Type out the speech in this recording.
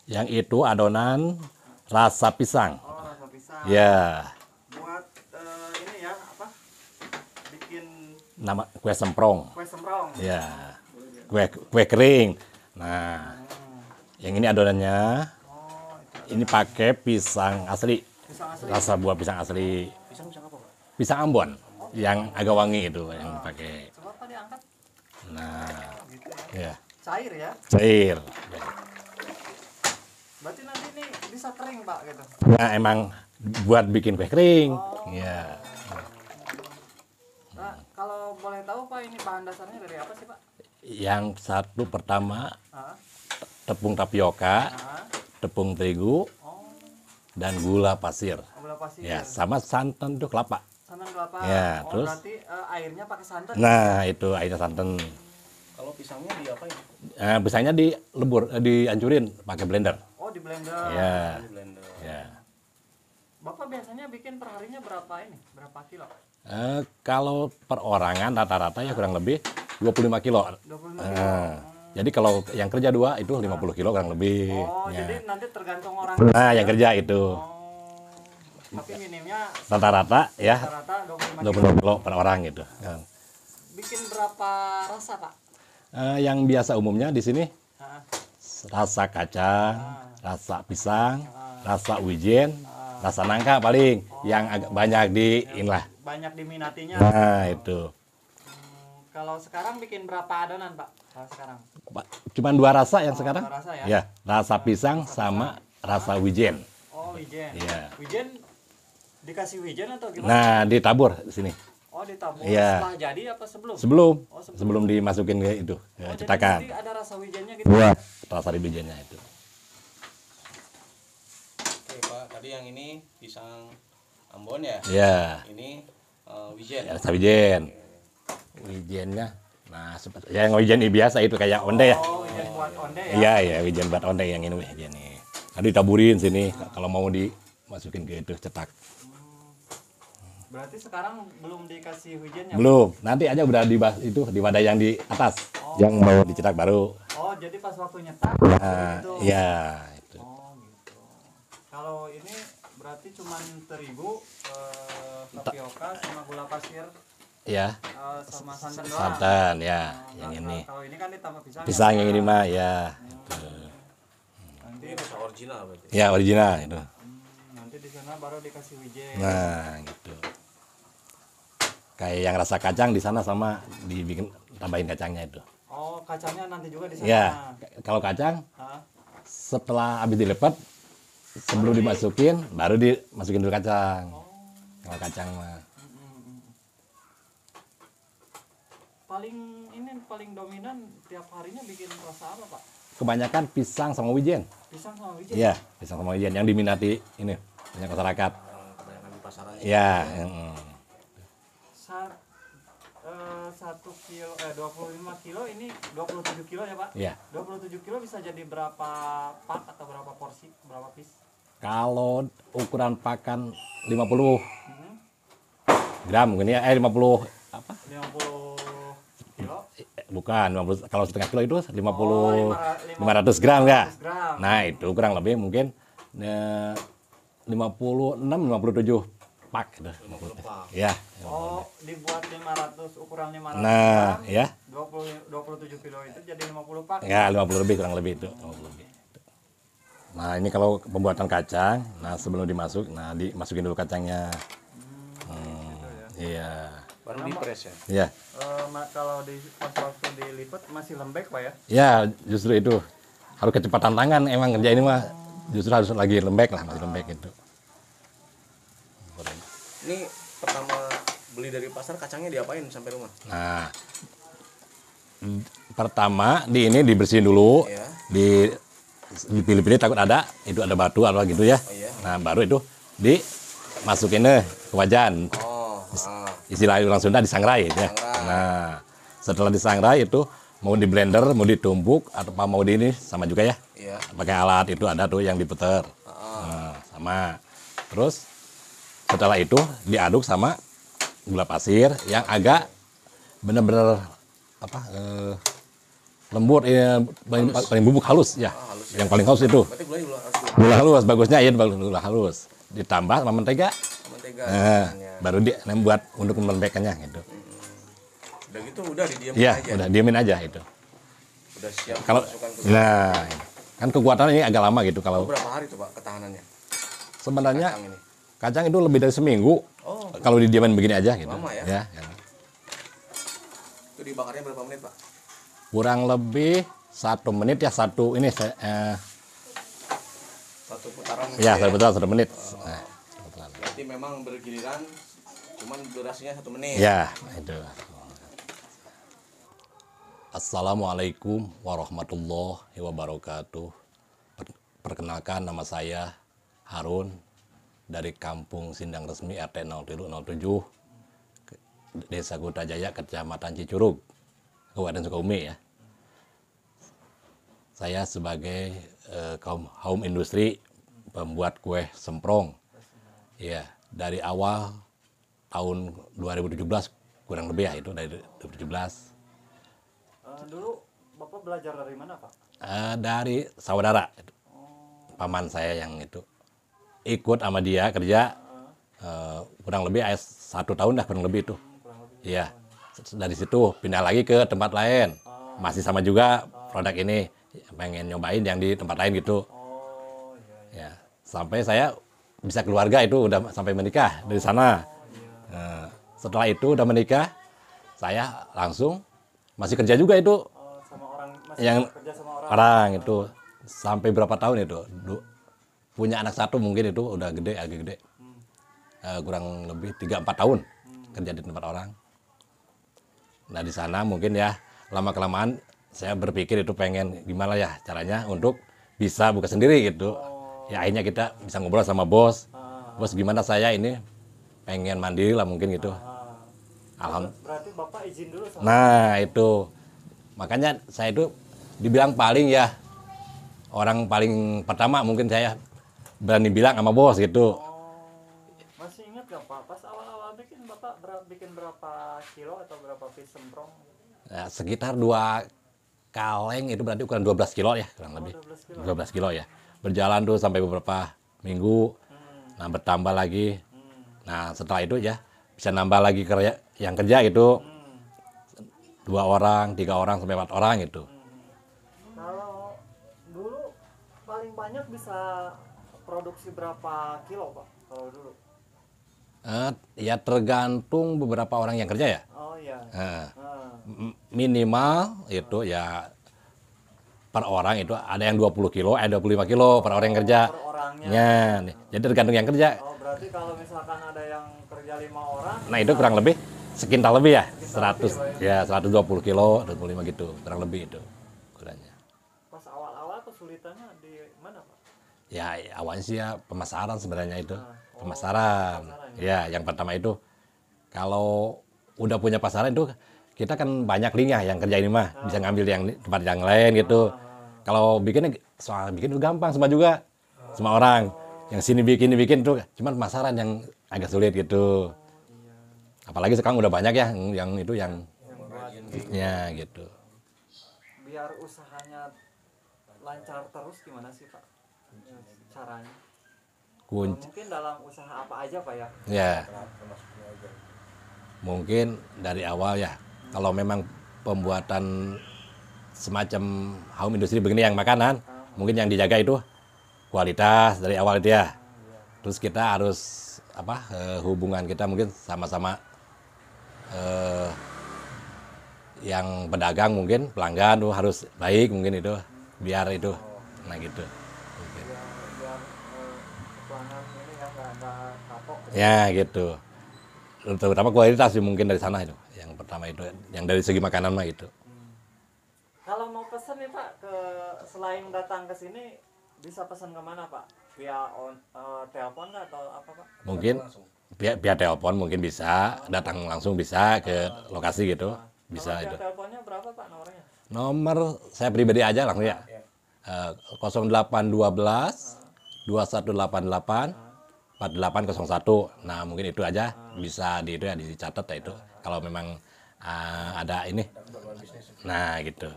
Yang itu adonan rasa pisang. Oh, rasa pisang. Ya, Buat ini ya, apa? Bikin nama kue semprong. kue semprong. Ya, kue kering. Nah, yang ini adonannya. Oh, itu Ini pakai pisang asli. pisang asli. Rasa buah pisang asli. Pisang apa, Pak? Pisang Ambon yang agak wangi itu yang pakai. Coba Pak diangkat. Nah, Gitu ya. ya, Cair ya. cair. Berarti nanti ini bisa kering, Pak, gitu. Nah, emang buat bikin kue kering. Ya. Nah, kalau boleh tahu Pak, ini bahan dasarnya dari apa sih, Pak? Yang satu pertama Ah, tepung tapioka, ah, tepung terigu, oh, dan gula pasir. gula pasir. Ya, sama santan tuh kelapa. Santan kelapa. Ya, Oh, terus? berarti airnya pakai santan. Nah, itu airnya santan. Kalau pisangnya diapain? Biasanya dihancurin pakai blender. Oh, di blender. Ya, Di blender. ya. Bapak biasanya bikin perharinya berapa ini? Berapa kilo? Kalau perorangan rata-rata ya kurang lebih 25 kilo. 25 kilo. Jadi kalau yang kerja dua itu 50 kilo kurang lebih. Oh, Ya. jadi nanti tergantung orang. Nah, yang kerja itu Oh. Tapi minimnya rata-rata ya rata-rata 25 kilo. 25 kilo per orang gitu. Ya. Bikin berapa rasa, Pak? Yang biasa umumnya di sini Ah, rasa kacang, rasa pisang, rasa wijen, rasa nangka paling yang agak banyak di inilah. banyak diminatinya. Nah, itu. Kalau sekarang bikin berapa adonan, Pak? Kalau sekarang? Cuman dua rasa yang sekarang. dua rasa ya? Ya, rasa pisang sama rasa wijen. Oh, wijen. Iya. Wijen dikasih wijen atau gimana? Nah, ditabur di sini. Oh, ditabur Iya. setelah jadi apa sebelum? Sebelum Oh, sebelum dimasukin ke itu, ke Oh, jadi cetakan. nanti ada rasa wijennya gitu. Iya, rasa di wijennya itu. Oke Pak, tadi yang ini pisang Ambon ya? Iya, Ini wijen. rasa wijen. Wijennya, nah seperti yang wijen ini biasa itu kayak onde ya. Oh, wijen buat onde ya? Iya, iya, wijen buat onde yang ini wijen nih. Tadi ditaburin sini kalau mau dimasukin ke itu cetak. Berarti sekarang belum dikasih wijennya? Belum, nanti aja udah itu di wadah yang di atas, yang mau dicetak baru. Oh, jadi pas waktu nyetak Nah, gitu. iya itu. Oh, gitu. Kalau ini berarti cuman terigu, tapioka sama gula pasir, Ya, sama santan doang. santan ya, Nah, yang nah, ini. Kalau ini kan ditambah pisang. Pisang yang ini mah ya. Itu. Nanti, Ini pisang original berarti. Ya, original itu. nanti di sana baru dikasih wijen. Nah, gitu. Kayak yang rasa kacang di sana sama dibikin tambahin kacangnya itu. Oh, kacangnya nanti juga di sana. Ya, kalau kacang Hah? setelah habis dilepat sebelum dimasukin baru dimasukin dulu kacang. Kalau kacang mah Paling dominan tiap harinya bikin rasa apa, Pak? kebanyakan pisang sama wijen. Pisang sama wijen. Iya, pisang sama wijen yang diminati ini banyak masyarakat. Kebanyakan di pasaran. Iya, Sa- 25 kilo ini 27 kilo ya, Pak? Iya. 27 kilo bisa jadi berapa pak atau berapa porsi, berapa piece? Kalau ukuran pakan 50 Hmm, gram mungkin ya, 50 apa? 50 kilo. Bukan, 50, kalau setengah kilo itu 50, Oh, 500 gram enggak? 500 gram. Nah, itu kurang lebih mungkin 56, 57 pak. Gitu. 50 pak. Ya. Oh, dibuat 500, ukuran 500 Nah, gram, ya. 27 kilo itu jadi 50 pak. Ya, 50 lebih kurang lebih itu. 50 lebih. Nah, ini kalau pembuatan kacang, nah sebelum dimasukin dulu kacangnya. Iya. Baru di press ya? Iya. Kalau pas waktu dilipat masih lembek, Pak ya? Ya, justru itu. Harus kecepatan tangan emang kerja ini mah. Justru harus lagi lembek lah, masih lembek itu. Ini pertama beli dari pasar kacangnya diapain sampai rumah? Nah, pertama ini dibersihin dulu, Iya. dipilih-pilih takut ada batu atau gitu ya. Oh, iya. Nah, baru itu dimasukin ke wajan. Oh, Istilah orang Sunda disangrai ya. Nah, setelah disangrai itu mau di blender, mau ditumbuk atau mau di ini sama juga ya. iya. Pakai alat itu ada tuh yang diputer. Nah, sama. Terus setelah itu diaduk sama gula pasir yang agak benar-benar apa lembut, paling bubuk halus ya. Halus yang paling halus itu. Berarti gulanya gula harus gula Gula halus, bagusnya ya gula halus. Ditambah sama mentega. mentega. Nah, Ya. baru dia buat untuk melembekkannya gitu. Udah gitu udah didiemin Iya, aja. udah diemin aja itu. Udah siap Kalau masukkan ke nah, kan kekuatan ini agak lama gitu kalau berapa hari tuh Pak ketahanannya? sebenarnya Kacang ini. kacang itu lebih dari seminggu Oh, kalau didiemin begini aja gitu. Lama ya? Ya. itu dibakarnya berapa menit Pak? Kurang lebih 1 menit ya satu ini saya Satu putaran. ya gitu betul 1 menit. Nah, kebetulan. Berarti memang bergiliran, cuman durasinya 1 menit. Ya, itu. Assalamualaikum warahmatullahi wabarakatuh. Perkenalkan, nama saya Harun dari Kampung Sindang Resmi RT 0307 Desa Kutajaya, Kecamatan Cicurug, Kabupaten Sukabumi ya. Saya sebagai kaum industri pembuat kue semprong. Ya, dari awal tahun 2017 kurang lebih ya itu dari 2017. Dulu Bapak belajar dari mana, Pak? Dari saudara, paman saya yang itu ikut sama dia kerja kurang lebih 1 tahun dah kurang lebih itu. Iya, dari situ pindah lagi ke tempat lain, masih sama juga produk ini, pengen nyobain yang di tempat lain gitu. Oh, iya. Ya, sampai saya bisa keluarga itu udah sampai menikah dari sana. Nah, setelah itu udah menikah, saya langsung masih kerja juga itu Oh, sama orang masih yang kerja sama orang. orang itu sampai berapa tahun itu punya anak 1 mungkin itu udah gede agak gede. Kurang lebih 3-4 tahun kerja di tempat orang. Nah di sana mungkin ya lama kelamaan saya berpikir itu pengen gimana ya caranya untuk bisa buka sendiri gitu. Ya akhirnya kita bisa ngobrol sama bos. Bos gimana saya ini pengen mandiri lah mungkin gitu. Alhamdulillah. Berarti Bapak izin dulu sama Nah itu makanya saya itu dibilang paling ya orang paling pertama mungkin saya berani bilang sama bos gitu. Masih ingat gak Pak? Pas awal-awal bikin Bapak bikin berapa kilo atau berapa piece semprong? Ya, sekitar 2 kaleng itu berarti ukuran 12 kilo ya kurang lebih. 12 kilo ya. Berjalan tuh sampai beberapa minggu. Nah bertambah lagi. Nah setelah itu ya bisa nambah lagi yang kerja gitu. 2 orang, 3 orang sampai 4 orang gitu. Kalau dulu paling banyak bisa produksi berapa kilo Pak? Kalau dulu? Ya tergantung beberapa orang yang kerja ya. Oh iya. Nah, minimal itu ya per orang itu ada yang 20 kilo, ada 25 kilo per orang yang kerja. Per orangnya. Ya, nih. Jadi tergantung yang kerja. Oh berarti kalau misalkan ada yang kerja 5 orang. Nah itu kurang lebih sekintal lebih ya, Sekintal 100 lebih, ya 120 kilo, 25 gitu, kurang lebih itu ukurannya. Pas awal-awal kesulitannya di mana Pak? Ya awalnya sih ya pemasaran sebenarnya itu, Oh, pemasaran. Ya yang pertama itu kalau udah punya pasaran itu kita kan banyak link ya yang kerja ini mah bisa ngambil yang tempat yang lain gitu. Kalau bikinnya soal bikin itu gampang semua juga, semua orang yang sini bikin tuh, cuman pemasaran yang agak sulit gitu. Apalagi sekarang udah banyak ya yang itu yang ya gitu. Biar usahanya lancar terus gimana sih Pak? Caranya? Kunci Mungkin dalam usaha apa aja Pak ya? ya mungkin dari awal ya kalau memang pembuatan semacam home industri begini yang makanan mungkin yang dijaga itu kualitas dari awal itu ya. Terus kita harus hubungan kita mungkin sama-sama yang pedagang mungkin pelanggan tuh harus baik mungkin itu biar itu nah gitu mungkin. Biar pelanggan ini ya nggak kapok. Ya gitu terutama kualitas sih mungkin dari sana itu yang pertama itu yang dari segi makanan mah gitu. Kalau mau pesen nih Pak selain datang ke sini bisa pesan kemana Pak? Via telepon nggak atau apa Pak? Mungkin via telepon mungkin bisa datang langsung bisa ke lokasi gitu bisa Kalau itu. via teleponnya berapa Pak nomornya? Nomor saya pribadi aja langsung ya. 0812 2188 4801. Nah, mungkin itu aja bisa di itu ya dicatat ya itu. Kalau memang ada ini. Nah, gitu.